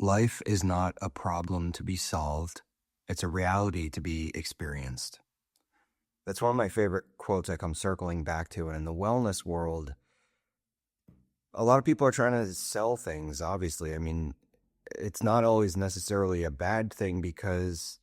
Life is not a problem to be solved. It's a reality to be experienced. That's one of my favorite quotes I come circling back to. And in the wellness world, a lot of people are trying to sell things, obviously. I mean, it's not always necessarily a bad thing because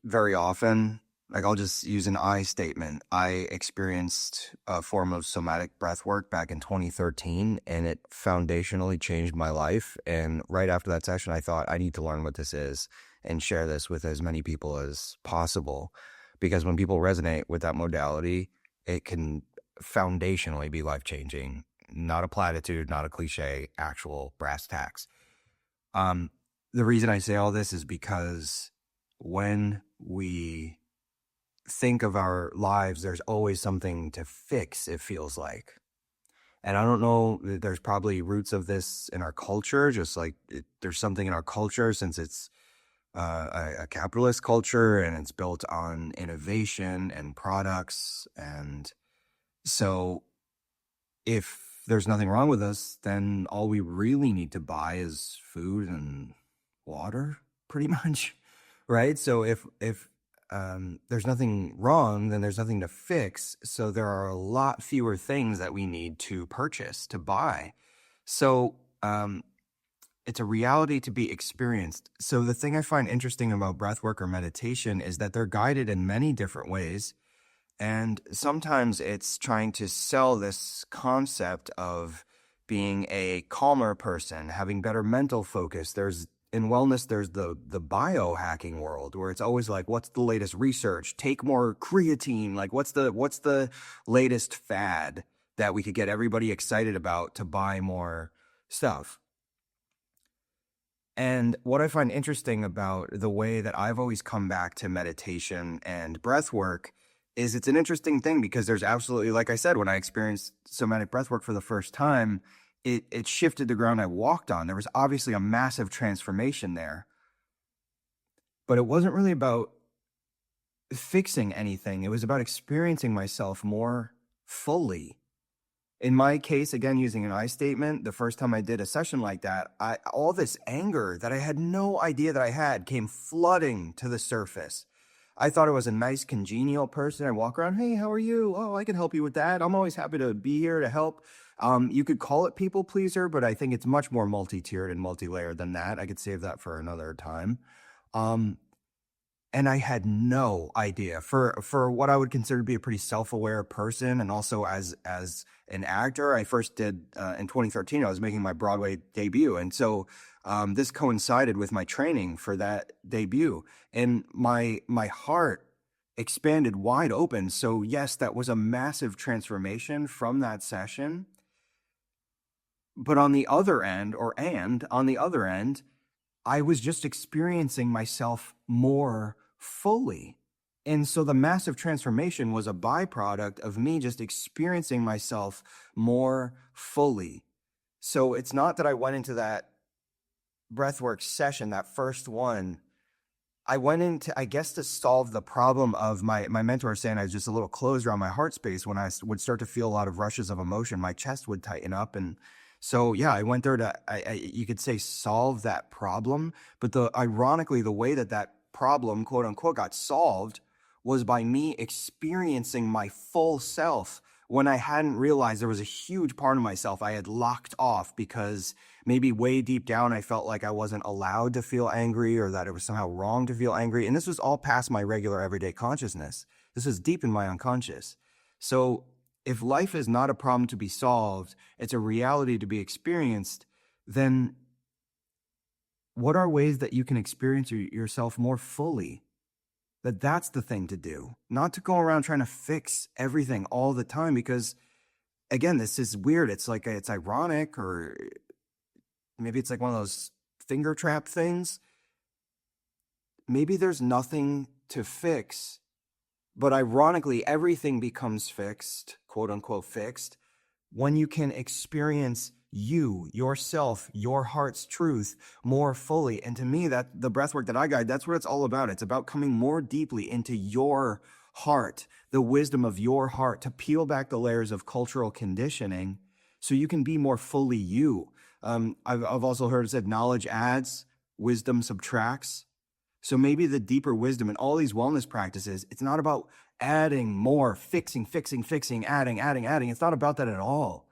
very often, like I'll just use an I statement. I experienced a form of somatic breathwork back in 2013, and it foundationally changed my life. And right after that session, I thought I need to learn what this is and share this with as many people as possible. Because when people resonate with that modality, it can foundationally be life-changing. Not a platitude, not a cliche, actual brass tacks. The reason I say all this is because when we think of our lives, there's always something to fix, it feels like. And I don't know, there's probably roots of this in our culture, just like there's something in our culture since it's a capitalist culture and it's built on innovation and products. And so if there's nothing wrong with us, then all we really need to buy is food and water, pretty much, right? So if there's nothing wrong, then there's nothing to fix. So there are a lot fewer things that we need to purchase, to buy. So it's a reality to be experienced. So the thing I find interesting about breathwork or meditation is that they're guided in many different ways. And sometimes it's trying to sell this concept of being a calmer person, having better mental focus. In wellness, there's the biohacking world where it's always like, what's the latest research? Take more creatine. Like, what's the latest fad that we could get everybody excited about to buy more stuff? And what I find interesting about the way that I've always come back to meditation and breath work is it's an interesting thing because there's absolutely, like I said, when I experienced somatic breath work for the first time, it shifted the ground I walked on. There was obviously a massive transformation there, but it wasn't really about fixing anything. It was about experiencing myself more fully. In my case, again, using an I statement, the first time I did a session like that, all this anger that I had no idea that I had came flooding to the surface. I thought I was a nice, congenial person. I walk around, hey, how are you? Oh, I can help you with that. I'm always happy to be here to help. You could call it people pleaser, but I think it's much more multi-tiered and multi-layered than that. I could save that for another time. And I had no idea for what I would consider to be a pretty self-aware person. And also as an actor, I first did, in 2013, I was making my Broadway debut. And so this coincided with my training for that debut. And my heart expanded wide open. So yes, that was a massive transformation from that session. But on the other end, I was just experiencing myself more fully. And so the massive transformation was a byproduct of me just experiencing myself more fully. So it's not that I went into that breathwork session, that first one, I went into, I guess, to solve the problem of my mentor saying I was just a little closed around my heart space. When I would start to feel a lot of rushes of emotion, my chest would tighten up. And so, yeah, I went there to, you could say, solve that problem. But ironically, the way that problem, quote unquote, got solved was by me experiencing my full self when I hadn't realized there was a huge part of myself I had locked off because maybe way deep down I felt like I wasn't allowed to feel angry or that it was somehow wrong to feel angry. And this was all past my regular everyday consciousness. This is deep in my unconscious. So if life is not a problem to be solved, it's a reality to be experienced, then what are ways that you can experience yourself more fully? That's the thing to do, not to go around trying to fix everything all the time, because again, this is weird. It's like, it's ironic, or maybe it's like one of those finger trap things. Maybe there's nothing to fix, but ironically, everything becomes fixed, quote unquote fixed, when you can experience you, yourself, your heart's truth more fully. And to me, that the breathwork that I guide, that's what it's all about. It's about coming more deeply into your heart, the wisdom of your heart, to peel back the layers of cultural conditioning so you can be more fully you. I've also heard it said knowledge adds, wisdom subtracts. So maybe the deeper wisdom in all these wellness practices, it's not about adding more, fixing, adding. It's not about that at all.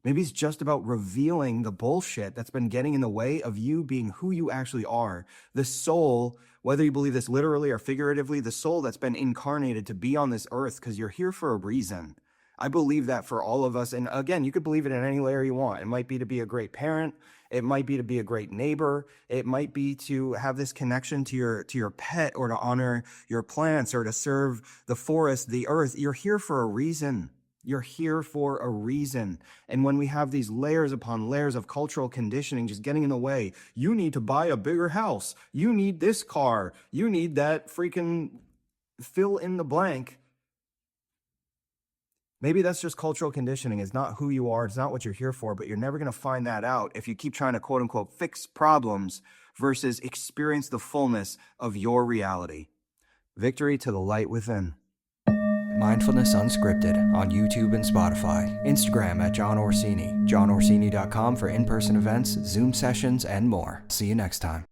Maybe it's just about revealing the bullshit that's been getting in the way of you being who you actually are. The soul, whether you believe this literally or figuratively, the soul that's been incarnated to be on this earth because you're here for a reason. I believe that for all of us. And again, you could believe it in any layer you want. It might be to be a great parent. It might be to be a great neighbor. It might be to have this connection to your pet, or to honor your plants, or to serve the forest, the earth. You're here for a reason. You're here for a reason. And when we have these layers upon layers of cultural conditioning just getting in the way, you need to buy a bigger house. You need this car. You need that freaking fill in the blank. Maybe that's just cultural conditioning. It's not who you are. It's not what you're here for, but you're never going to find that out if you keep trying to quote unquote fix problems versus experience the fullness of your reality. Victory to the light within. Mindfulness Unscripted on YouTube and Spotify. Instagram at John Orsini. JohnOrsini.com for in-person events, Zoom sessions, and more. See you next time.